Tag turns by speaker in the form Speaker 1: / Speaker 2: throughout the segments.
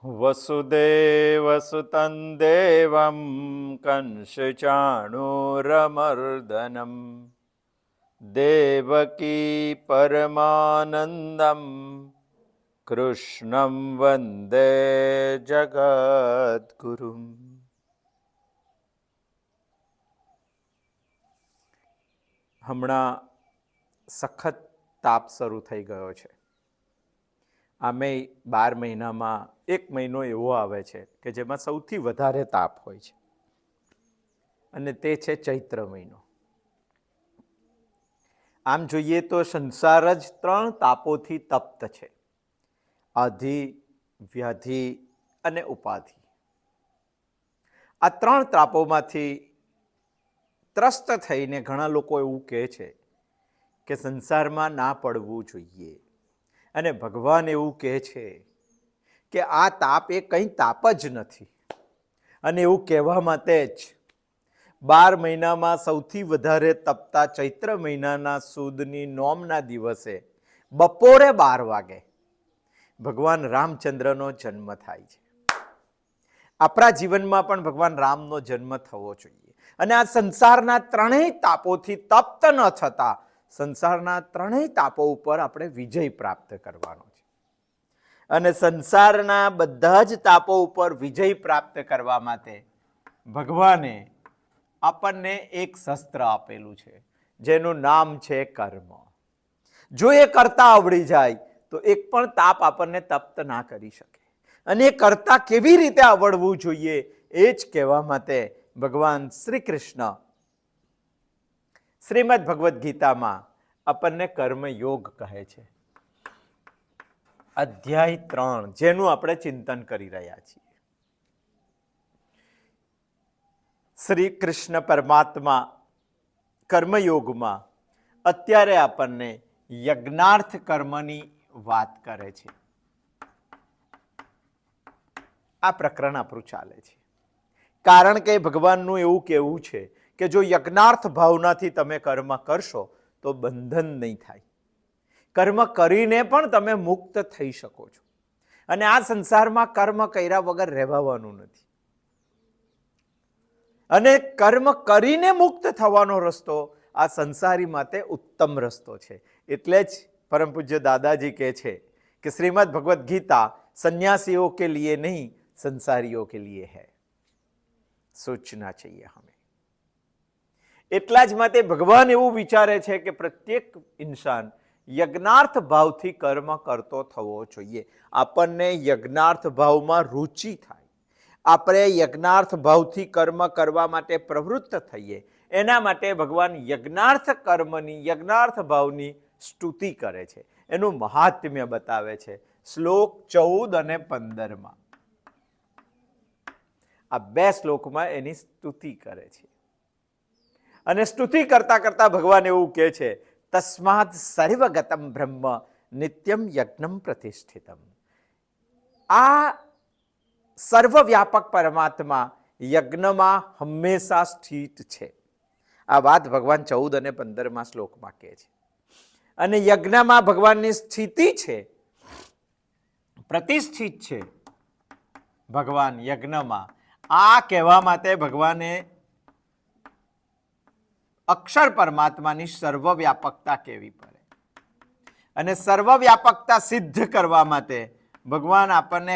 Speaker 1: વસુદેવસુતં દેવં કંસચાણૂરમર્દનમ દેવકી પરમાનંદમ કૃષ્ણં વંદે જગદ્ગુરુમ. હમણાં સખત તાપ શરૂ થઈ ગયો છે. આમે 12 મહિનામાં એક મહિનો એવો આવે છે કે જેમાં સૌથી વધારે તાપ હોય છે, અને તે છે ચૈત્ર મહિનો. આમ જોઈએ તો સંસાર જ 3 તાપોથી તપ્ત છે: આધિ, વ્યાધિ અને ઉપાધિ. આ 3 તાપોમાંથી ત્રસ્ત થઈને ઘણા લોકો એવું કહે છે કે સંસારમાં ના પડવું જોઈએ, અને ભગવાન એવું કહે છે કે આ તાપ એ કંઈ તાપ જ નથી. અને એવું કહેવા માટે જ 12 મહિનામાં સૌથી વધારે તપતા ચૈત્ર મહિનાના સુદની નોમના દિવસે બપોરે 12 વાગે ભગવાન રામચંદ્રનો જન્મ થાય છે. આપણા જીવનમાં પણ ભગવાન રામનો જન્મ થવો જોઈએ, અને આ સંસારના 3 તાપોથી તપ્ત ન થતા સંસારના 3 તાપો ઉપર આપણે વિજય પ્રાપ્ત કરવાનો છે. અને સંસારના બધા જ તાપો ઉપર વિજય પ્રાપ્ત કરવા માટે ભગવાને આપણને એક શસ્ત્ર આપેલું છે, જેનું નામ છે કર્મ. જો એ કરતા આવડી જાય તો એક પણ તાપ આપણને તપ્ત ના કરી શકે. અને એ કરતા કેવી રીતે આવડવું જોઈએ એ જ કહેવા માટે ભગવાન શ્રી કૃષ્ણ શ્રીમદ ભગવદ્ ગીતામાં આપણને કર્મયોગ કહે છે. અધ્યાય 3, જેનું આપણે ચિંતન કરી રહ્યા છીએ. શ્રી કૃષ્ણ પરમાત્મા કર્મયોગમાં અત્યારે આપણને યજ્ઞાર્થ કર્મની વાત કરે છે. આ પ્રકરણ આપણું ચાલે છે, કારણ કે ભગવાનનું એવું કહેવું છે કે જો યજ્ઞાર્થ ભાવનાથી તમે કર્મ કરશો તો બંધન નહીં થાય. કર્મ કરીને પણ તમે મુક્ત થઈ શકો છો. અને આ સંસારમાં કર્મ કર્યા વગર રહેવાનું નથી. અને કર્મ કરીને મુક્ત થવાનો રસ્તો આ સંસારી માટે ઉત્તમ રસ્તો છે. એટલે જ પરમ પૂજ્ય દાદાજી કહે છે કે શ્રીમદ ભગવદ્ ગીતા સન્યાસીઓ કે लिए नहीं સંસારીઓ કે लिए है, સોચના चाहिए हमें. એટલા જ માટે ભગવાન એવું વિચારે છે કે પ્રત્યેક ઇન્સાન યજ્ઞાર્થ ભાવથી કર્મ કરતો થવો જોઈએ. આપણને યજ્ઞાર્થ ભાવમાં રુચિ થાય, આપણે યજ્ઞાર્થ ભાવથી કર્મ કરવા માટે પ્રવૃત્ત થઈએ. એના માટે ભગવાન યજ્ઞાર્થ કર્મની, યજ્ઞાર્થ ભાવની સ્તુતિ કરે છે, એનું મહાત્મ્ય બતાવે છે. શ્લોક 14 અને 15માં, આ 2 શ્લોકમાં એની સ્તુતિ કરે છે. અને સ્તુતિ કરતા કરતા ભગવાન એવું કહે છે, તસ્માદ સર્વગતમ બ્રહ્મ નિત્યમ યજ્ઞમ પ્રતિષ્ઠિતમ. આ સર્વવ્યાપક પરમાત્મા યજ્ઞમાં હંમેશા સ્થિત છે. આ વાત ભગવાન 14 અને 15માં શ્લોકમાં કહે છે. અને યજ્ઞમાં ભગવાનની સ્થિતિ છે, પ્રતિષ્ઠિત છે ભગવાન યજ્ઞમાં. આ કહેવા માટે ભગવાને અક્ષર પરમાત્માની સર્વવ્યાપકતા કહેવી પડે. અને સર્વવ્યાપકતા સિદ્ધ કરવા માટે ભગવાન આપણને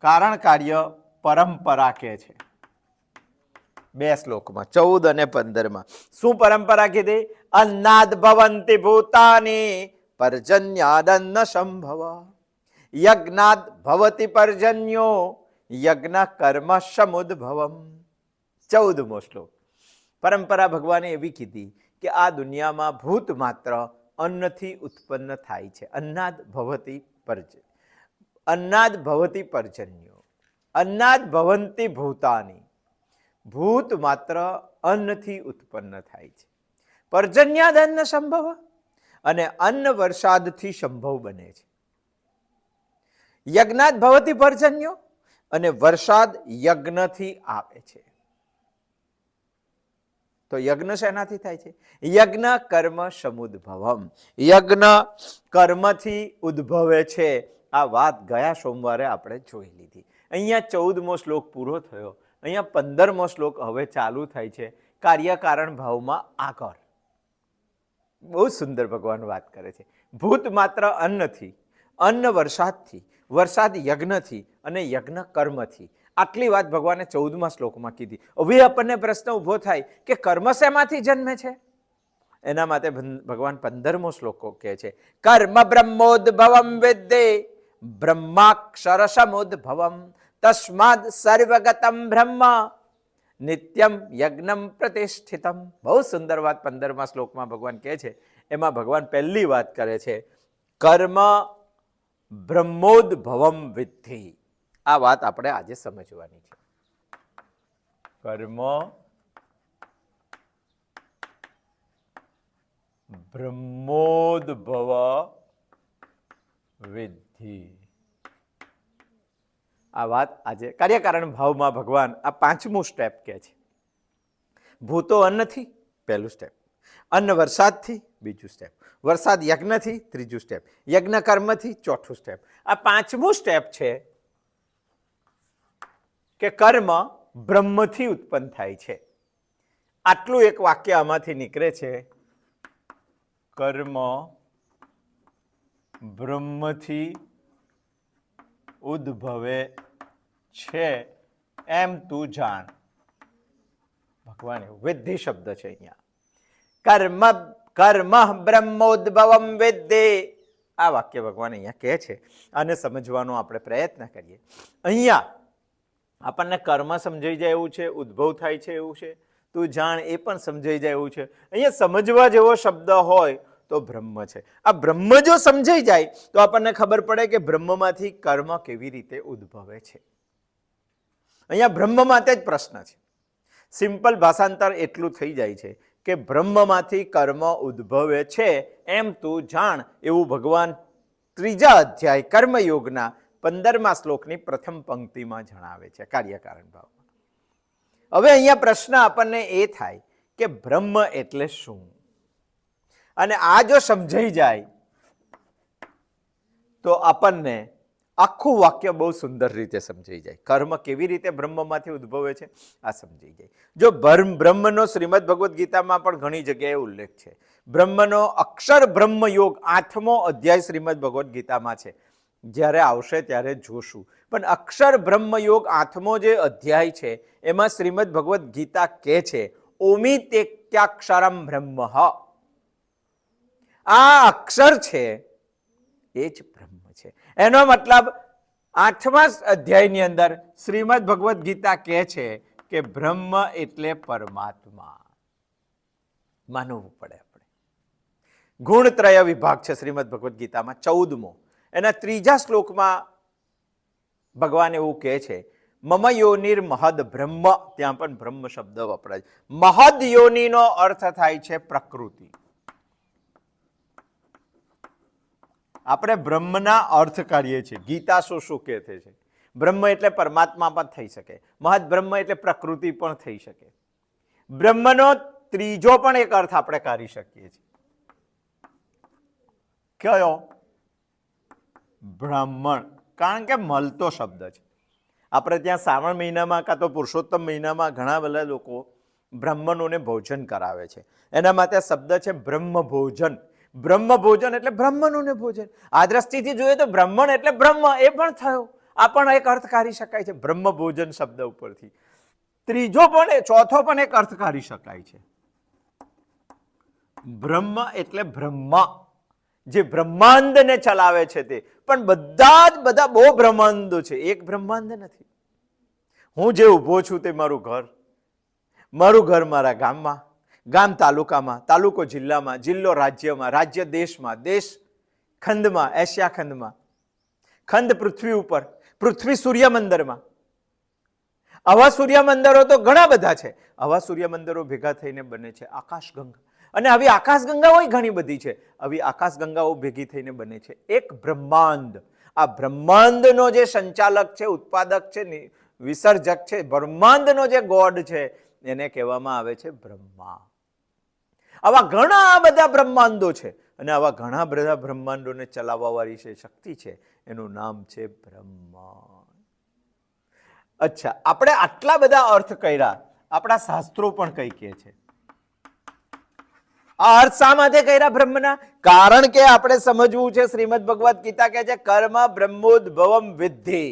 Speaker 1: કારણ કાર્ય પરંપરા કહે છે. 2 શ્લોકમાં 14 અને 15માં શું પરંપરા કીધી? અન્નાદ ભવંતિ ભૂતાની પર્જન્યાદન્ન સંભવ યજ્ઞાદ ભવતિ પર્જન્યો યજ્ઞ કર્મ સમુદ્ભવમ. 14મો શ્લોક. પરંપરા ભગવાને એવી કીધી કે આ દુનિયામાં ભૂત માત્ર અન્નથી ઉત્પન્ન થાય છે. અન્નાદ ભવતિ પર્જન્યો, અન્નાદ ભવંતિ ભૂતાની. ભૂત માત્ર અન્નથી ઉત્પન્ન થાય છે. પર્જન્યાદ અન્ન સંભવ, અને અન્ન વરસાદથી સંભવ બને છે. યજ્ઞાદ ભવતિ પર્જન્યો, અને વરસાદ યજ્ઞથી આવે છે. તો યજ્ઞ શેનાથી થાય છે? યજ્ઞ કર્મ સમુદ્ભવમ. યજ્ઞ કર્મથી ઉદ્ભવે છે. આ વાત ગયા સોમવારે આપણે જોઈ લીધી. અહીંયા 14મો શ્લોક પૂરો થયો. અહીંયા 15મો શ્લોક હવે ચાલુ થાય છે કાર્યકારણ ભાવમાં આગળ. બહુ સુંદર ભગવાન વાત કરે છે. ભૂત માત્ર અન્નથી, અન્ન વરસાદથી, વરસાદ યજ્ઞથી અને યજ્ઞ કર્મથી. આટલી વાત ભગવાને 14મા શ્લોકમાં કીધી. હવે આપણને પ્રશ્ન ઊભો થાય કે કર્મ શેમાંથી જન્મે છે? એના માટે ભગવાન 15મો શ્લોકો કહે છે, કર્મ બ્રહ્મોદ્ભવમ વિદ્યે બ્રહ્માક્ષર સમુદ્ભવમ તસ્માદ સર્વગતમ બ્રહ્મ નિત્યમ યજ્ઞમ પ્રતિષ્ઠિતમ. બહુ સુંદર વાત 15મા શ્લોકમાં ભગવાન કહે છે. એમાં ભગવાન પહેલી વાત કરે છે, કર્મ બ્રહ્મોદ્ભવમ વિદ્ધિ. આ વાત આપણે આજે સમજવાની છે. કર્મ બ્રહ્મોદ્ભવ વિદ્ધિ. આ વાત આજે કાર્યકારણ ભાવમાં ભગવાન આ 5મું સ્ટેપ કહે છે. ભૂતો અન્નથી પહેલું સ્ટેપ, અન્ન વરસાદથી બીજું સ્ટેપ, વરસાદ યજ્ઞથી ત્રીજું સ્ટેપ, યજ્ઞ કર્મથી ચોથું સ્ટેપ. આ 5મું સ્ટેપ છે કે કર્મ બ્રહ્મથી ઉત્પન્ન થાય છે. આટલું એક વાક્ય આમાંથી નીકળે છે, કર્મ બ્રહ્મથી ઉદ્ભવે છે એમ તું જાણ. ભગવાન એવું વિદ્ધિ શબ્દ છે અહીંયા. કર્મ કર્મ બ્રહ્મોદ્ભવમ વિદ્ધિ. આ વાક્ય ભગવાન અહીંયા કહે છે. આને સમજવાનો આપણે પ્રયત્ન કરીએ. અહીંયા આપણને કર્મ સમજાઈ જાય એવું છે, ઉદ્ભવ થાય છે એવું છે, તું જાણ એ પણ સમજાઈ જાય એવું છે. અહીંયા સમજવા જેવો શબ્દ હોય તો બ્રહ્મ છે. આ બ્રહ્મ જો સમજાઈ જાય તો આપણને ખબર પડે કે બ્રહ્મમાંથી કર્મ કેવી રીતે ઉદ્ભવે છે. અહીંયા બ્રહ્મ માટે જ પ્રશ્ન છે. સિમ્પલ ભાષાંતર એટલું થઈ જાય છે કે બ્રહ્મમાંથી કર્મ ઉદ્ભવે છે એમ તું જાણ, એવું ભગવાન 3જા અધ્યાય કર્મયોગના 15મા શ્લોકની પ્રથમ પંક્તિમાં જણાવે છે કાર્યકારણ ભાવમાં. હવે અહીંયા પ્રશ્ન આપણને એ થાય કે બ્રહ્મ એટલે શું? અને આ જો સમજાઈ જાય તો આપણને આખું વાક્ય બહુ સુંદર રીતે સમજાઈ જાય. કર્મ કેવી રીતે બ્રહ્મમાંથી ઉદ્ભવે છે આ સમજાઈ જાય. જો બ્રહ્મનો શ્રીમદ ભગવદ્ ગીતામાં પણ ઘણી જગ્યાએ ઉલ્લેખ છે. બ્રહ્મનો અક્ષર બ્રહ્મ યોગ 8મો અધ્યાય શ્રીમદ ભગવદ્ ગીતામાં છે. જ્યારે આવશે ત્યારે જોશું. પણ અક્ષર બ્રહ્મ યોગ 8મો જે અધ્યાય છે એમાં શ્રીમદ ભગવદ્ ગીતા કહે છે, ઓમિત્યેક્યાક્ષરમ બ્રહ્મ. આ અક્ષર છે એ જ બ્રહ્મ છે. એનો મતલબ 8મા અધ્યાયની અંદર શ્રીમદ ભગવદ્ ગીતા કહે છે કે બ્રહ્મ એટલે પરમાત્મા. માનવું પડે આપણે. ગુણત્રય વિભાગ છે શ્રીમદ ભગવદ્ ગીતામાં 14મો. એના 3જા શ્લોકમાં ભગવાન એવું કહે છે, મમ યોનિર મહદ બ્રહ્મ. ત્યાં પણ બ્રહ્મ શબ્દ વપરાય. મહદ યોનિનો અર્થ થાય છે પ્રકૃતિ. આપણે બ્રહ્મના અર્થ કાઢીએ છીએ. ગીતા શું કહે છે? બ્રહ્મ એટલે પરમાત્મા પણ થઈ શકે, મહદ બ્રહ્મ એટલે પ્રકૃતિ પણ થઈ શકે. બ્રહ્મનો ત્રીજો પણ એક અર્થ આપણે કાઢી શકીએ છીએ. કયો? બ્રાહ્મણ. કારણ કે મળતો શબ્દ છે. આપણે ત્યાં શ્રાવણ મહિનામાં કાં તો પુરુષોત્તમ મહિનામાં ઘણા બધા લોકો બ્રાહ્મણોને ભોજન કરાવે છે. એના માટે શબ્દ છે બ્રહ્મ ભોજન. બ્રહ્મ ભોજન એટલે બ્રાહ્મણોને ભોજન. આ દ્રષ્ટિથી જોઈએ તો બ્રાહ્મણ એટલે બ્રહ્મ એ પણ થયો. આ પણ એક અર્થ કાઢી શકાય છે બ્રહ્મ ભોજન શબ્દ ઉપરથી. ચોથો પણ એક અર્થ કાઢી શકાય છે. બ્રહ્મ એટલે બ્રહ્મા, જે બ્રહ્માંડને ચલાવે છે તે. પણ બધા બહુ બ્રહ્માંડો છે, એક બ્રહ્માંડ નથી. હું જે ઊભો છું તે મારું ઘર મારા ગામમાં, ગામ તાલુકામાં, તાલુકો જિલ્લામાં, જિલ્લો રાજ્યમાં, રાજ્ય દેશમાં, દેશ ખંડમાં, એશિયા ખંડમાં, ખંડ પૃથ્વી ઉપર, પૃથ્વી સૂર્યમંદરમાં. આવા સૂર્યમંદરો તો ઘણા બધા છે. આવા સૂર્યમંદરો ભેગા થઈને બને છે આકાશગંગા. અને આવી આકાશગંગાઓ ઘણી બધી છે. આવી આકાશગંગાઓ ભેગી થઈને બને છે એક બ્રહ્માંડ. આ બ્રહ્માંડનો જે સંચાલક છે, ઉત્પાદક છે, વિસર્જક છે, બ્રહ્માંડનો જે ગોડ છે એને કહેવામાં આવે છે બ્રહ્મા. આવા ઘણા બધા બ્રહ્માંડો છે. અને આવા ઘણા બધા બ્રહ્માંડોને ચલાવવાવાળી છે શક્તિ છે, એનું નામ છે બ્રહ્મા. અચ્છા, આપણે આટલા બધા અર્થ કર્યા, આપણા શાસ્ત્રો પણ કઈ કહે છે? આ અર્થ શા માટે કર્યા બ્રહ્મના? કારણ કે આપણે સમજવું છે, શ્રીમદ ભગવદ ગીતા કહે છે કર્મ બ્રહ્મોદ્ભવમ વિદ્ધિ.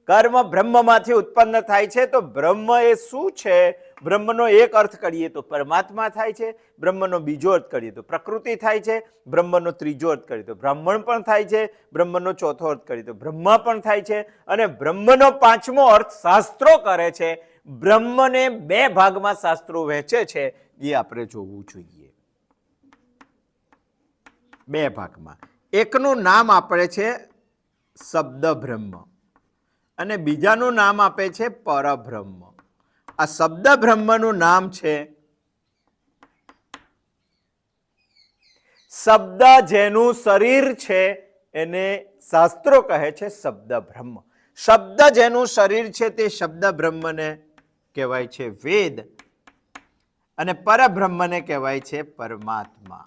Speaker 1: કર્મ બ્રહ્મમાંથી ઉત્પન્ન થાય છે. તો બ્રહ્મ એ શું છે? બ્રહ્મનો એક અર્થ કરીએ તો પરમાત્મા થાય છે, બ્રહ્મનો બીજો અર્થ કરીએ તો પ્રકૃતિ થાય છે, બ્રહ્મનો ત્રીજો અર્થ કરીએ તો બ્રાહ્મણ પણ થાય છે, બ્રહ્મનો ચોથો અર્થ કરીએ તો બ્રહ્મા પણ થાય છે, અને બ્રહ્મનો પાંચમો અર્થ શાસ્ત્રો કરે છે. બ્રહ્મને બે ભાગમાં શાસ્ત્રો વહેંચે છે, એ આપણે જોવું જોઈએ. બે ભાગમાં. એકનું નામ આપે છે શબ્દ બ્રહ્મ અને બીજાનું નામ આપે છે પરબ્રહ્મ. આ શબ્દ બ્રહ્મનું નામ છે શબ્દ, જેનું શરીર છે એને શાસ્ત્રો કહે છે શબ્દ બ્રહ્મ. શબ્દ જેનું શરીર છે તે શબ્દ બ્રહ્મને કહેવાય છે વેદ, અને પરબ્રહ્મને કહેવાય છે પરમાત્મા.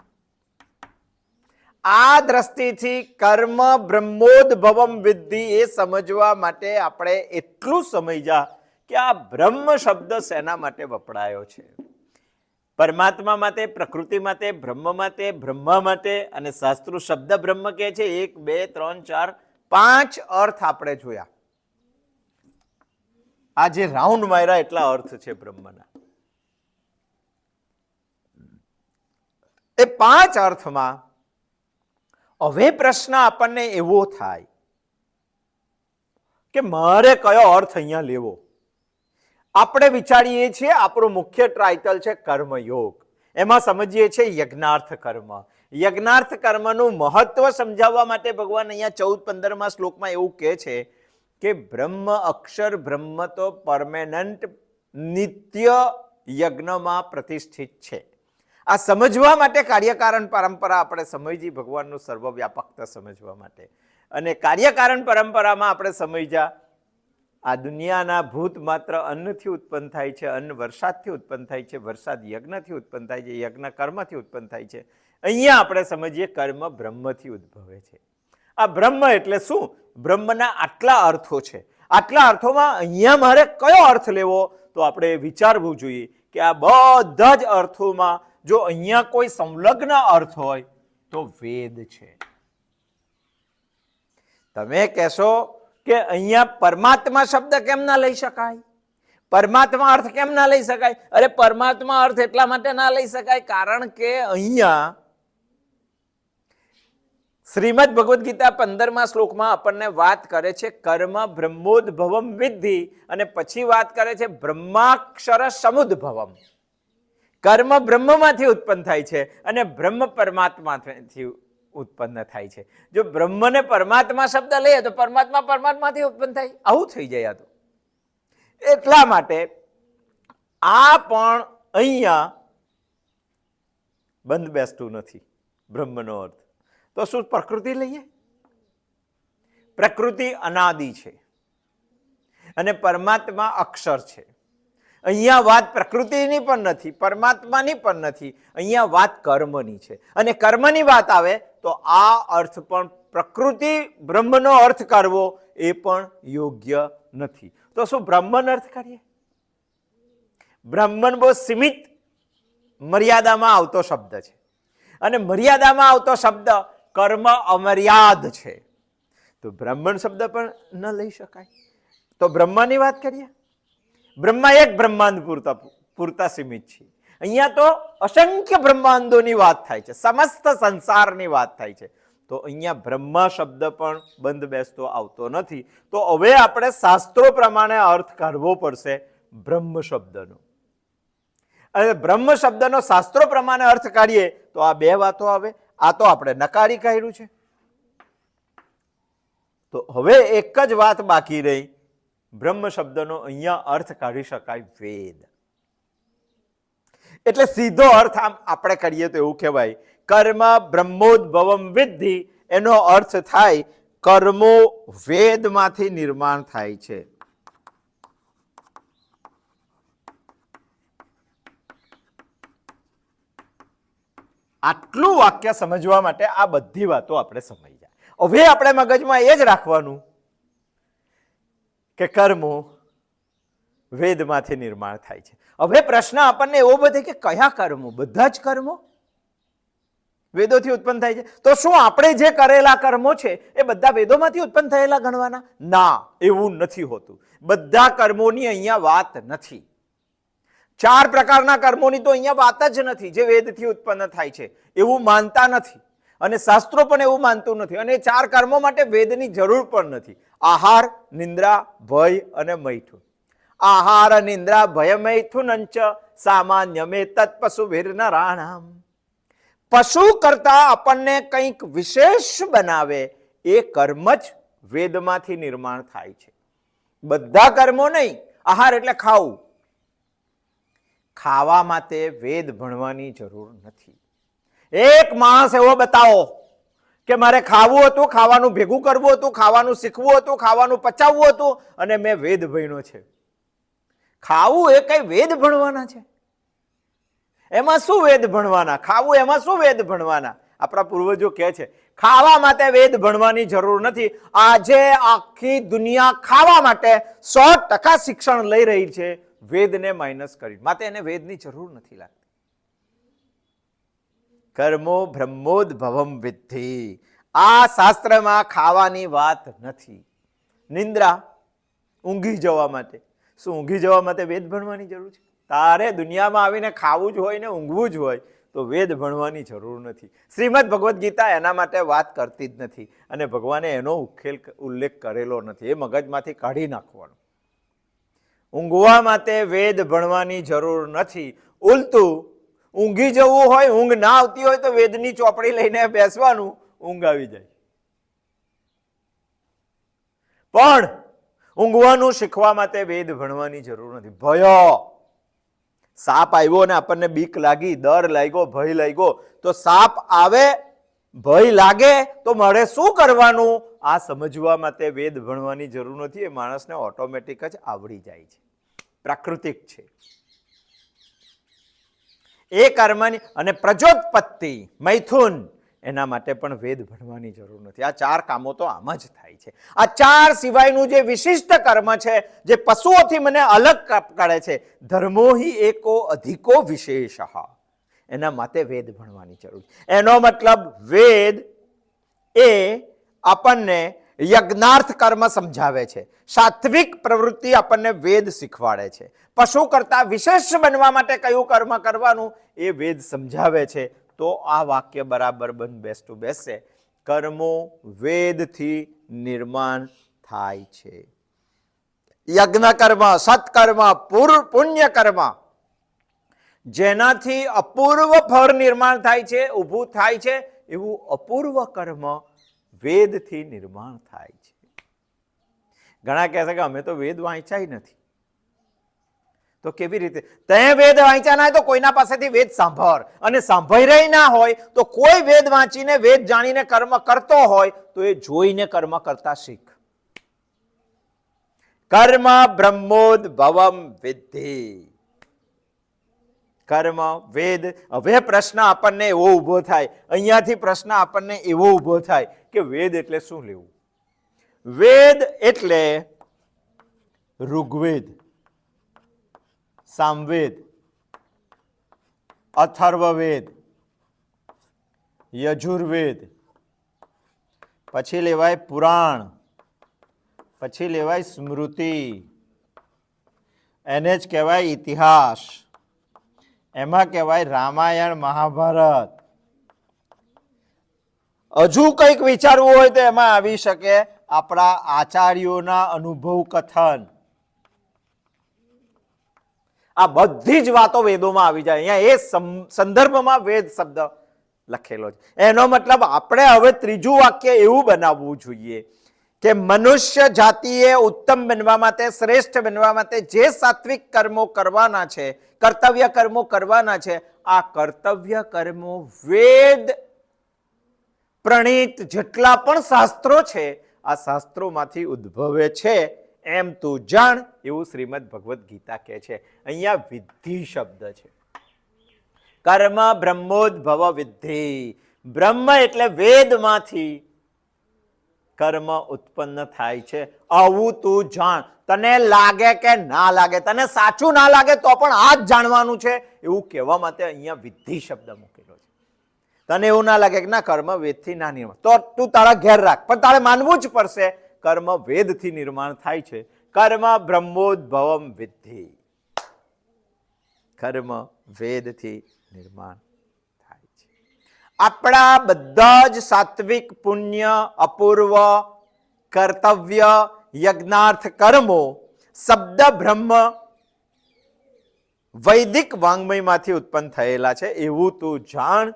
Speaker 1: આ દ્રષ્ટિથી કર્મ બ્રહ્મોદ્ભવમ વિદ્ધિ એ સમજવા માટે આપણે એટલું સમજ્યા કે આ બ્રહ્મ શબ્દ શેના માટે વપરાયો છે? પરમાત્મા માટે, પ્રકૃતિ માટે, બ્રહ્મ માટે, બ્રહ્મા માટે. અને શાસ્ત્રો શબ્દ બ્રહ્મ કહે છે. 1 2 3 4 5 અર્થ આપણે જોયા. આ જે રાઉન્ડ માર્યા એટલા અર્થ છે બ્રહ્મના. એ 5 અર્થમાં હવે પ્રશ્ન આપણને એવો થાય કે મારે કયો અર્થ અહીંયા લેવો? આપણે વિચારીએ છીએ આપણું મુખ્ય ટાઇટલ છે કર્મયોગ. એમાં સમજીએ છીએ યજ્ઞાર્થ કર્મ. યજ્ઞાર્થ કર્મનું મહત્વ સમજાવવા માટે ભગવાન અહીંયા 14-15 શ્લોકમાં એવું કહે છે કે બ્રહ્મ અક્ષર બ્રહ્મ તો પરમેનન્ટ નિત્ય યજ્ઞમાં પ્રતિષ્ઠિત છે. આ સમજવા માટે કાર્યકારણ પરંપરા આપણે સમજી, ભગવાનનું સર્વવ્યાપકતા સમજવા માટે. અને કાર્યકારણ પરંપરામાં આપણે સમજ્યા આ દુનિયાના ભૂત માત્ર અન્નથી ઉત્પન્ન થાય છે, અન્ન વરસાદથી ઉત્પન્ન થાય છે, વરસાદ યજ્ઞથી ઉત્પન્ન થાય છે, યજ્ઞ કર્મથી ઉત્પન્ન થાય છે. અહીંયા આપણે સમજીએ કર્મ બ્રહ્મથી ઉદ્ભવે છે. આ બ્રહ્મ એટલે શું? બ્રહ્મના આટલા અર્થો છે. આટલા અર્થોમાં અહીંયા મારે કયો અર્થ લેવો? તો આપણે વિચારવું જોઈએ કે આ બધા જ અર્થોમાં જો અહીંયા કોઈ સંલગ્ન અર્થ હોય તો વેદ છે. તમે કહેશો કે અહીંયા પરમાત્મા શબ્દ કેમ ના લઈ શકાય? પરમાત્મા અર્થ કેમ ના લઈ શકાય? અરે પરમાત્મા અર્થ એટલા માટે ના લઈ શકાય કારણ કે અહીંયા શ્રીમદ ભગવદ ગીતા 15મા શ્લોકમાં આપણને વાત કરે છે કર્મ બ્રહ્મોદ્ભવમ વિદ્ધિ, અને પછી વાત કરે છે બ્રહ્માક્ષર સમુદ્ભવમ. કર્મ બ્રહ્મમાંથી ઉત્પન્ન થાય છે અને બ્રહ્મ પરમાત્માથી ઉત્પન્ન થાય છે. જો બ્રહ્મને પરમાત્મા શબ્દ લઈએ તો પરમાત્મા પરમાત્માથી ઉત્પન્ન થાય, આવું થઈ જાય. તો એટલા માટે આ પણ અહીંયા બંધ બેસતું નથી બ્રહ્મનો અર્થ. તો શું પ્રકૃતિ લઈએ? પ્રકૃતિ અનાદિ છે અને પરમાત્મા અક્ષર છે. અહીંયા વાત પ્રકૃતિની પણ નથી, પરમાત્માની પણ નથી, અહીંયા વાત કર્મની છે. અને કર્મની વાત આવે તો આ અર્થ પણ પ્રકૃતિ બ્રહ્મનો અર્થ કરવો એ પણ યોગ્ય નથી. તો શું બ્રહ્મનો અર્થ કરીએ? બ્રહ્મન બહુ સીમિત મર્યાદામાં આવતો શબ્દ છે, અને મર્યાદામાં આવતો શબ્દ કર્મ અમર્યાદ છે. તો બ્રાહ્મણ શબ્દ પણ ન લઈ શકાય. તો બ્રહ્માની વાત કરીએ. બ્રહ્મા એક બ્રહ્માંડ પૂરતા સીમિત છે. અહીંયા તો અસંખ્ય બ્રહ્માંડોની વાત થાય છે, સમસ્ત સંસારની વાત થાય છે. તો અહીંયા બ્રહ્મા શબ્દ પણ બંધ બેસતો આવતો નથી. તો હવે આપણે શાસ્ત્રો પ્રમાણે અર્થ કાઢવો પડશે બ્રહ્મ શબ્દનો. અને બ્રહ્મ શબ્દનો શાસ્ત્રો પ્રમાણે અર્થ કાઢીએ તો આ બે વાતો આવે. આ તો આપણે નકારી કાઢ્યું છે. તો હવે એક જ વાત બાકી રહી, બ્રહ્મ શબ્દનો અહીંયા અર્થ કાઢી શકાય વેદ. એટલે સીધો અર્થ આમ આપણે કરીએ તો એવું કહેવાય કર્મ બ્રહ્મોદ્ભવમ વિદ્ધિ. એનો અર્થ થાય કર્મો વેદમાંથી નિર્માણ થાય છે. આટલું વાક્ય સમજવા માટે આ બધી વાતો આપણે સમજી જાય. હવે આપણે મગજમાં એ જ રાખવાનું કે કર્મો વેદમાંથી નિર્માણ થાય છે. હવે પ્રશ્ન આપણને એવો બધે કે કયા કર્મો? બધા જ કર્મો વેદોથી ઉત્પન્ન થાય છે. તો શું આપણે જે કરેલા કર્મો છે એ બધા વેદોમાંથી ઉત્પન્ન થયેલા ગણવાના? ના, એવું નથી હોતું. બધા કર્મોની અહીંયા વાત નથી. 4 પ્રકારના કર્મોની તો અહીંયા વાત જ નથી જે વેદથી ઉત્પન્ન થાય છે, એવું માનતા નથી. અને શાસ્ત્રો પણ એવું માનતું નથી. અને 4 કર્મો માટે વેદની જરૂર પણ નથી. આહાર, નિંદ્રા, ભય અને મૈથુન. આહાર, નિંદ્રા, ભય, મૈથુનંચ સામાન્ય મે તત્પશુભિર્નરાણામ. પશુ કરતા આપણને કંઈક વિશેષ બનાવે એ કર્મ જ વેદમાંથી નિર્માણ થાય છે. બધા કર્મો નહીં. આહાર એટલે ખાવું. ખાવા માટે વેદ ભણવાની જરૂર નથી. એક માણસ એવો બતાવો કે મારે ખાવું હતું, ખાવાનું ભેગું કરવું હતું, ખાવાનું શીખવું હતું, ખાવાનું પચાવવું હતું અને મેં વેદ ભણ્યો છે. ખાવું એ કઈ વેદ ભણવાના છે? એમાં શું વેદ ભણવાના? ખાવું એમાં શું વેદ ભણવાના? આપણા પૂર્વજો કહે છે ખાવા માટે વેદ ભણવાની જરૂર નથી. આજે આખી દુનિયા ખાવા માટે 100% શિક્ષણ લઈ રહી છે, વેદને માઇનસ કરી. માટે એને વેદની જરૂર નથી લાગતી. કર્મો બ્રહ્મોદ્ભવમ વિદ્ધિ. આ શાસ્ત્રમાં ખાવાની વાત નથી. નિંદ્રા, ઊંઘી જવા માટે. શું ઊંઘી જવા માટે વેદ ભણવાની જરૂર છે? તારે દુનિયામાં આવીને ખાવું જ હોય ને ઊંઘવું જ હોય તો વેદ ભણવાની જરૂર નથી. શ્રીમદ ભગવદ્ ગીતા એના માટે વાત કરતી જ નથી અને ભગવાને એનો ઉલ્લેખ કરેલો નથી. એ મગજમાંથી કાઢી નાખવાનો. ઊંઘવા માટે વેદ ભણવાની જરૂર નથી. ઉલટું ઊંઘી જવું હોય, ઊંઘ ના આવતી હોય તો વેદની ચોપડી લઈને બેસવાનું, ઊંઘ આવી જાય. પણ ઊંઘવાનું શીખવા માટે વેદ ભણવાની જરૂર નથી. ભયો, સાપ આવ્યો ને આપણને બીક લાગી, ડર લાગ્યો, ભય લાગ્યો, તો સાપ આવે, ભય લાગે તો મારે શું કરવાનું? આ સમજવા માટે વેદ ભણવાની જરૂર નથી. એ માણસને ઓટોમેટિક જ આવડી જાય છે, પ્રાકૃતિક છે એ કર્મની. અને પ્રજોત્પત્તિ, મૈથુન, એના માટે પણ વેદ ભણવાની જરૂર નથી. આ 4 કામો તો આમ જ થાય છે. આ 4 સિવાયનું જે વિશિષ્ટ કર્મ છે, જે પશુઓથી મને અલગ કરે છે, ધર્મો હિ એકો અધિકો વિશેષ, એના માટે વેદ ભણવાની જરૂર. એનો મતલબ વેદ એ આપણને યજ્ઞાર્થ કર્મ સમજાવે છે. સાત્વિક પ્રવૃત્તિ આપણને વેદ શીખવાડે છે. પશુ કરતા વિશેષ બનવા માટે કયું કર્મ કરવાનું એ વેદ સમજાવે છે. તો આ વાક્ય બરાબર બેસતું બેસશે. કર્મો વેદથી નિર્માણ થાય છે. યજ્ઞ કર્મ, સત્કર્મ, પુણ્ય કર્મ, જેનાથી અપૂર્વ ફળ નિર્માણ થાય છે, ઊભું થાય છે, એવું અપૂર્વ કર્મ વેદથી નિર્માણ થાય છે. ઘણા કહે છે કે અમે તો વેદ વાંચ્યા નથી. તો કેવી રીતે? તે વેદ વાંચ્યા ના હોય તો કોઈના પાસેથી વેદ સાંભળ, અને સાંભળી ના હોય તો કોઈ વેદ વાંચીને, વેદ જાણીને કર્મ કરતો હોય તો એ જોઈને કર્મ કરતા શીખ. કર્મ બ્રહ્મોદ્ભવમ વિદ્ધિ. કર્મ વેદ. હવે પ્રશ્ન આપણને એવો ઉભો થાય, અહીંયાથી પ્રશ્ન આપણને એવો ઉભો થાય કે વેદ એટલે શું લેવું? વેદ એટલે ઋગ્વેદ, સામવેદ, અથર્વવેદ, યજુર્વેદ, પછી લેવાય પુરાણ, પછી લેવાય સ્મૃતિ, એને જ કહેવાય ઇતિહાસ. એમાં કહેવાય રામાયણ, મહાભારત. હજુ કંઈક વિચારવું હોય તો એમાં આવી શકે આપણા આચાર્યોના અનુભવ કથન. આ બધી જ વાતો વેદોમાં આવી જાય. અહીંયા એ સંદર્ભમાં વેદ શબ્દ લખેલો છે. એનો મતલબ આપણે હવે ત્રીજું વાક્ય એવું બનાવવું જોઈએ કે મનુષ્ય જાતિએ ઉત્તમ બનવા માટે, શ્રેષ્ઠ બનવા માટે જે સાત્વિક કર્મો કરવાના છે, કર્તવ્ય કર્મો કરવાના છે, આ કર્તવ્ય કર્મો વેદ પ્રણીત જેટલા પણ શાસ્ત્રો છે, આ શાસ્ત્રોમાંથી ઉદ્ભવે છે એમ તું જાણ, એવું શ્રીમદ ભગવદ્ ગીતા કહે છે. અહીંયા વિધિ શબ્દ છે. કર્મ બ્રહ્મોદ્ભવ વિદ્ધિ. બ્રહ્મ એટલે વેદમાંથી કર્મ ઉત્પન્ન થાય છે, આવું તું જાણ. તને લાગે કે ના લાગે, તને સાચું ના લાગે તો પણ આ જ જાણવાનું છે, એવું કહેવા માટે અહીંયા વિદ્ધિ શબ્દ મૂકેલો છે. તને એવું ના લાગે કે ના કર્મ વેદથી ના નિર્માણ, તો તું તારા ઘેર રાખ, પણ તારે માનવું જ પડશે કર્મ વેદથી નિર્માણ થાય છે. કર્મ બ્રહ્મોદ્ભવમ વિદ્ધિ. કર્મ વેદથી નિર્માણ થાય છે. આપણા બધા જ સાત્વિક પુણ્ય, અપૂર્વ કર્તવ્ય, યજ્ઞાર્થ કર્મો શબ્દ બ્રહ્મ વૈદિક વાંગ્મયમાંથી ઉત્પન્ન થયેલા છે, એવું તું જાણ.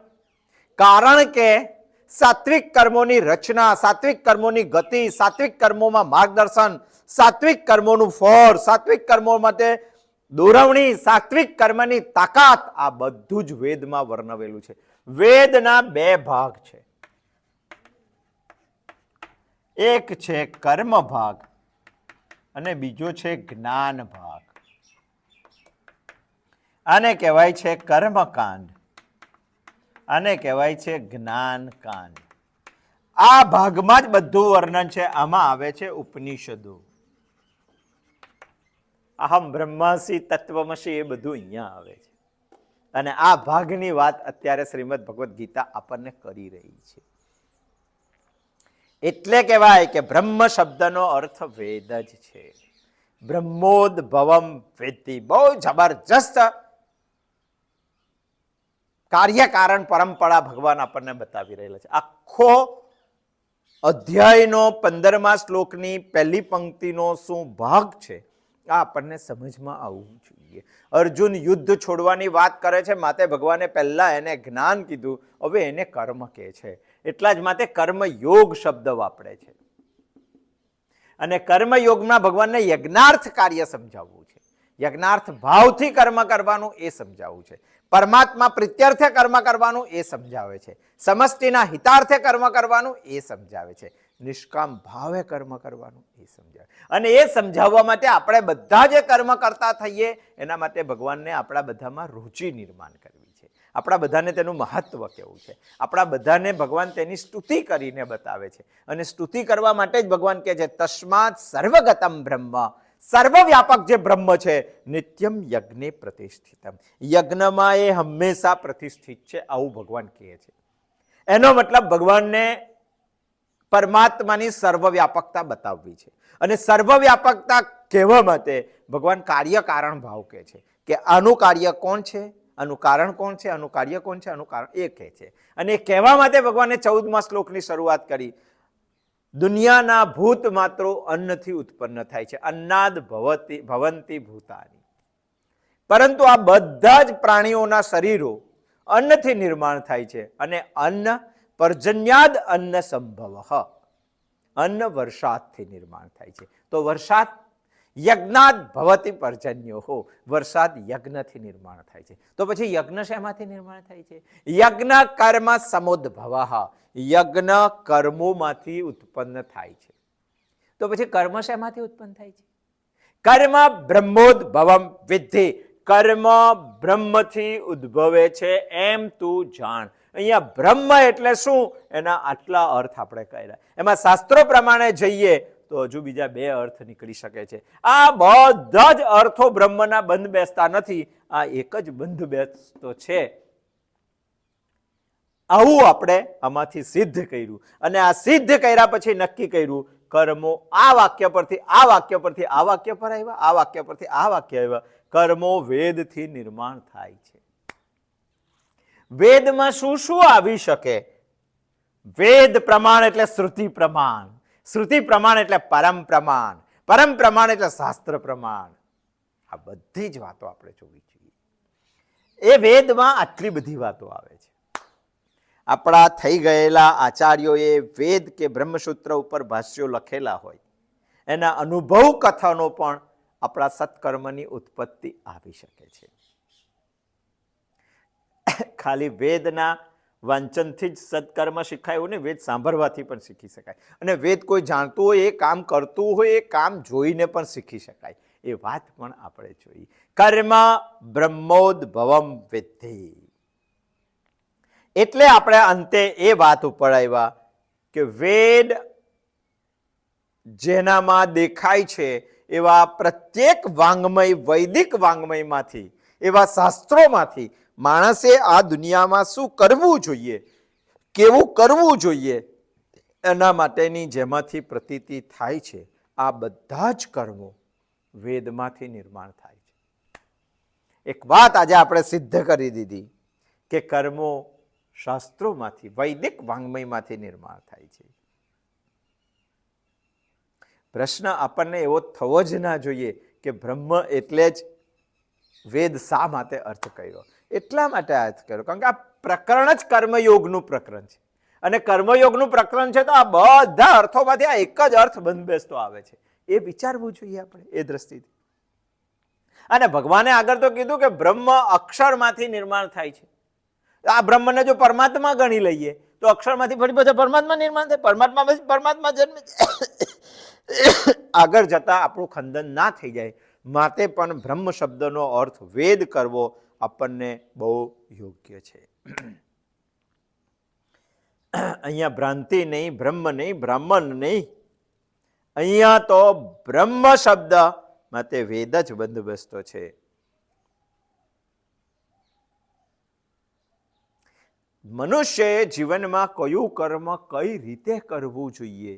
Speaker 1: કારણ કે સાત્વિક કર્મોની રચના, સાત્વિક કર્મોની ગતિ, સાત્વિક કર્મોમાં માર્ગદર્શન, સાત્વિક કર્મોનું ફળ, સાત્વિક કર્મો માટે દોરવણી, સાત્વિક કર્મની તાકાત, આ બધું જ વેદમાં વર્ણવેલું છે. વેદના બે ભાગ છે, એક છે કર્મ ભાગ અને બીજો છે જ્ઞાન ભાગ. આને કહેવાય છે કર્મકાંડ, આને કહેવાય છે જ્ઞાનકાંડ. આ ભાગમાં જ બધું વર્ણન છે. આમાં આવે છે ઉપનિષદો. અહમ બ્રહ્માસી તત્વમસી, એ બધું અહીંયા આવે છે. અને આ ભાગની વાત અત્યારે શ્રીમદ ભગવદ્ ગીતા આપણને કરી રહી છે. એટલે કહેવાય કે બ્રહ્મ શબ્દનો અર્થ વેદ જ છે. બ્રહ્મોદ્ભવમ વેત્તિ, બહુ જબરજસ્ત કાર્યકારણ પરંપરા ભગવાન આપણને બતાવી રહેલા છે. આખો અધ્યાયનો 15મા શ્લોકની પહેલી પંક્તિનો શું ભાગ છે, આ આપણને સમજમાં આવવું જોઈએ. અર્જુન યુદ્ધ છોડવાની વાત કરે છે, માટે ભગવાને પહેલા એને જ્ઞાન કીધું, હવે એને કર્મ કહે છે. એટલા જ માટે કર્મયોગ શબ્દ વાપરે છે. અને કર્મયોગમાં ભગવાનને યજ્ઞાર્થ કાર્ય સમજાવવું છે, યજ્ઞાર્થ ભાવથી કર્મ કરવાનું એ સમજાવવું છે, પરમાત્મા પ્રીત્યર્થે કર્મ કરવાનું એ સમજાવે છે, સમષ્ટિના હિતાર્થે કર્મ કરવાનું એ સમજાવે છે, નિષ્કામ ભાવે કર્મ કરવાનું એ સમજાવે. અને એ સમજાવવા માટે આપણે બધા જે કર્મ કરતા થઈએ, એના માટે ભગવાનને આપણા બધામાં રુચિ નિર્માણ કરવી છે, આપણા બધાને તેનું મહત્વ કેવું છે, આપણા બધાને ભગવાન તેની સ્તુતિ કરીને બતાવે છે. અને સ્તુતિ કરવા માટે જ ભગવાન કહે છે તસ્માત સર્વગતમ બ્રહ્મ, સર્વવ્યાપક જે બ્રહ્મ છે, નિત્યમ યજ્ઞે પ્રતિષ્ઠિતમ, યજ્ઞમાં એ હંમેશા પ્રતિષ્ઠિત છે, આવું ભગવાન કહે છે. એનો મતલબ ભગવાનને પરમાત્માની સર્વવ્યાપકતા બતાવવી છે. અને સર્વવ્યાપકતા કહેવા માટે ભગવાન કાર્ય કારણ ભાવ કહે છે કે આનું કાર્ય કોણ છે, આનું કારણ કોણ છે, આનું કાર્ય કોણ છે, આનું કારણ એ કહે છે. અને એ કહેવા માટે ભગવાને 14મા શ્લોકની શરૂઆત કરી. દુનિયાના ભૂત માત્રો અન્નથી ઉત્પન્ન થાય છે, અન્નાદ ભવંતી ભૂતાની. પરંતુ આ બધા જ પ્રાણીઓના શરીરો અન્નથી નિર્માણ થાય છે. અને અન્ન પર્જન્યાદ અન્ન સંભવ, અન્ન વરસાદથી નિર્માણ થાય છે. તો વરસાદ યજ્ઞાદ ભવતી પર્જન્યો, વરસાદ યજ્ઞથી નિર્માણ થાય છે. તો પછી યજ્ઞ શેમાંથી નિર્માણ થાય છે? યજ્ઞ કર્મ સમોદ્ભવ, યજ્ઞ કર્મોમાંથી ઉત્પન્ન થાય છે. તો પછી કર્મ શેમાંથી ઉત્પન્ન થાય છે? કર્મ બ્રહ્મોદ્ભવમ વિદ્ધિ, કર્મ બ્રહ્મથી ઉદ્ભવે છે એમ તું જાણ. અહીંયા બ્રહ્મ એટલે શું, એના આટલા અર્થ આપણે કર્યા. એમાં શાસ્ત્રો પ્રમાણે જઈએ તો હજુ બીજા બે અર્થ નીકળી શકે છે. આ બધા જ અર્થો બ્રહ્મના બંધ બેસતા નથી, આ એક જ બંધ બેસતો છે. આવું આપણે આમાંથી સિદ્ધ કર્યું. અને આ સિદ્ધ કર્યા પછી નક્કી કર્યું કર્મો આ વાક્ય પરથી આ વાક્ય પરથી આ વાક્ય પર આવ્યા, આ વાક્ય પરથી આ વાક્ય આવ્યા. કર્મો વેદથી નિર્માણ થાય છે. વેદમાં શું શું આવી શકે? વેદ પ્રમાણ એટલે શ્રુતિ પ્રમાણ, શ્રુતિ પ્રમાણ એટલે પરમ પ્રમાણ, પરમ પ્રમાણ એટલે શાસ્ત્ર પ્રમાણ. આ બધી જ વાતો આપણે જોવી જોઈએ. એ વેદમાં આટલી બધી વાતો આવે છે. આપણા થઈ ગયેલા આચાર્યોએ વેદ કે બ્રહ્મસૂત્ર ઉપર ભાષ્યો લખેલા હોય, એના અનુભવ કથનો પણ આપણા સત્કર્મની ઉત્પત્તિ આવી શકે છે. ખાલી વેદના વાંચનથી જ સત્કર્મ શીખાય એવું ને, વેદ સાંભળવાથી પણ શીખી શકાય. અને વેદ કોઈ જાણતું હોય, એ કામ કરતું હોય, એ કામ જોઈને પણ શીખી શકાય. એ વાત પણ આપણે જોઈએ. કર્મ બ્રહ્મોદ્ભવમ વિદ્ધિ, એટલે આપણે અંતે એ વાત ઉપર આવ્યા કે વેદ જેનામાં દેખાય છે એવા પ્રત્યેક વાંગ્મય, વૈદિક વાંગ્મયમાંથી, એવા શાસ્ત્રોમાંથી માણસે આ દુનિયામાં શું કરવું જોઈએ, કેવું કરવું જોઈએ, એના માટેની જેમાંથી પ્રતીતિ થાય છે, આ બધા જ કર્મો વેદમાંથી નિર્માણ થાય છે. એક વાત આજે આપણે સિદ્ધ કરી દીધી કે કર્મો શાસ્ત્રોમાંથી, વૈદિક વાંગ્મયમાંથી નિર્માણ થાય છે. પ્રશ્ન આપણને એવો થવો જ ના જોઈએ કે બ્રહ્મ એટલે જ વેદ શા માટે અર્થ કર્યો? એટલા માટે અર્થ કર્યો કારણ કે આ પ્રકરણ જ કર્મયોગનું પ્રકરણ છે. અને કર્મયોગનું પ્રકરણ છે તો આ બધા અર્થોમાંથી આ એક જ અર્થ બંધબેસતો આવે છે. એ વિચારવું જોઈએ આપણે એ દ્રષ્ટિથી. અને ભગવાને આગળ તો કીધું કે બ્રહ્મ અક્ષરમાંથી નિર્માણ થાય છે. આ બ્રહ્મને જો પરમાત્મા ગણી લઈએ તો અક્ષરમાંથી ફરી પાછા પરમાત્મા નિર્માણ થાય, પરમાત્મા જન્મે. આગળ જતા આપણું ખંડન ના થઈ જાય માટે પણ બ્રહ્મ શબ્દનો અર્થ વેદ કરવો આપણને બહુ યોગ્ય છે. અહીંયા ભ્રાંતિ નહીં, બ્રહ્મ નહીં, બ્રાહ્મણ નહીં, અહીંયા તો બ્રહ્મ શબ્દ માટે વેદ જ બંધબેસતો છે. મનુષ્યએ જીવનમાં કયું કર્મ કઈ રીતે કરવું જોઈએ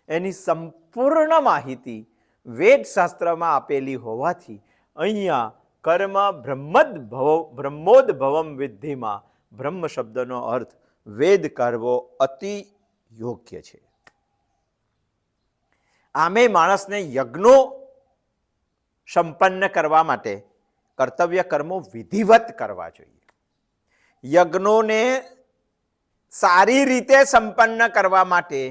Speaker 1: એની સંપૂર્ણ માહિતી વેદશાસ્ત્રમાં આપેલી હોવાથી અહીંયા કર્મ બ્રહ્મોદ્ભવમ વિદ્ધિમાં બ્રહ્મ શબ્દનો અર્થ વેદ કરવો અતિ યોગ્ય છે. આમે માણસને યજ્ઞો સંપન્ન કરવા માટે કર્તવ્ય કર્મો વિધિવત કરવા જોઈએ. યજ્ઞોને સારી રીતે સંપન્ન કરવા માટે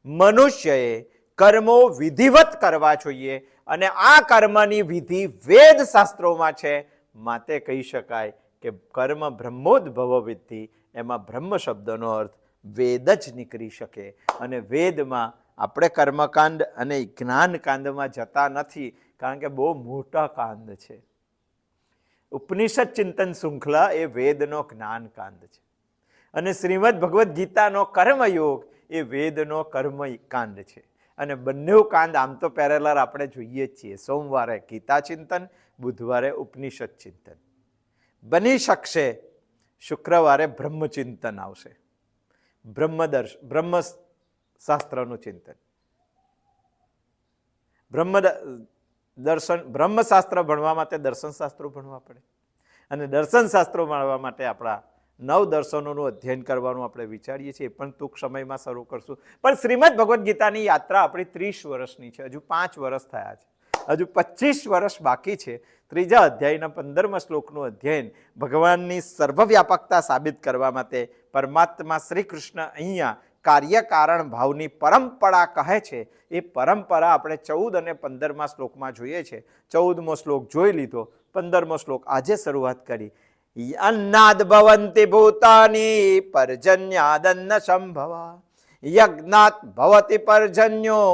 Speaker 1: મનુષ્યએ કર્મો વિધિવત કરવા જોઈએ અને આ કર્મની વિધિ વેદ શાસ્ત્રોમાં છે. માટે કહી શકાય કે કર્મ બ્રહ્મોદ્ભવ વિદ્ધિ, એમાં બ્રહ્મ શબ્દનો અર્થ વેદ જ નીકળી શકે. અને વેદમાં આપણે કર્મકાંડ અને જ્ઞાનકાંડમાં જતા નથી કારણ કે બહુ મોટા કાંડ છે. ઉપનિષદ ચિંતન શૃંખલા એ વેદનો જ્ઞાનકાંડ છે અને શ્રીમદ ભગવદ્ ગીતાનો કર્મયોગ એ વેદનો કર્મકાંડ છે. અને બંને કાંડ આમ તો પેરેલર આપણે જોઈએ જ છીએ. સોમવારે ગીતા ચિંતન, બુધવારે ઉપનિષદ ચિંતન. બની શકશે શુક્રવારે બ્રહ્મચિંતન આવશે, બ્રહ્મશાસ્ત્રનું ચિંતન. બ્રહ્મશાસ્ત્ર ભણવા માટે દર્શનશાસ્ત્રો ભણવા પડે અને દર્શનશાસ્ત્રો ભણવા માટે આપણા 9 દર્શનોનું અધ્યયન કરવાનું આપણે વિચારીએ છીએ. પણ ટૂંક સમયમાં શરૂ કરશું. પણ શ્રીમદ ભગવદ્ ગીતાની યાત્રા આપણી 30 વર્ષની છે. હજુ 5 વર્ષ થયા છે, હજુ 25 વર્ષ બાકી છે. 3જા અધ્યાયના 15મા શ્લોકનું અધ્યયન ભગવાનની સર્વવ્યાપકતા સાબિત કરવા માટે પરમાત્મા શ્રી કૃષ્ણ અહીંયા કાર્યકારણ ભાવની પરંપરા કહે છે. એ પરંપરા આપણે 14 અને 15મા શ્લોકમાં જોઈએ છે. 14મો શ્લોક જોઈ લીધો, 15મો શ્લોક આજે શરૂઆત કરી. અન્નાદ ભવન્તિ ભૂતાની પર્જન્યાદન્ન સંભવા યજ્ઞાત ભવતિ પર્જન્યો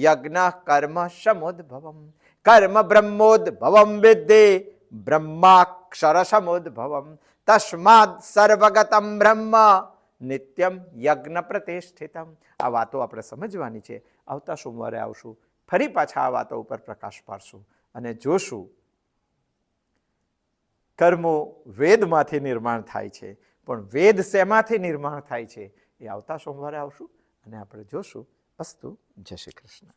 Speaker 1: યજ્ઞ કર્મ સમોદ્ભવમ કર્મ બ્રહ્મોદ્ભવમ વિદ્ધિ બ્રહ્માક્ષર સમોદ્ભવમ તસ્માદ સર્વગતમ બ્રહ્મ નિત્યમ યજ્ઞ પ્રતિષ્ઠિતમ. આ વાતો આપણે સમજવાની છે. આવતા સોમવારે આવશું, ફરી પાછા આ વાતો ઉપર પ્રકાશ પાડશું અને જોશું કર્મો વેદમાંથી નિર્માણ થાય છે. પણ વેદ શેમાંથી નિર્માણ થાય છે એ આવતા સોમવારે આવશું અને આપણે જોશું. અસ્તુ. જય શ્રી કૃષ્ણ.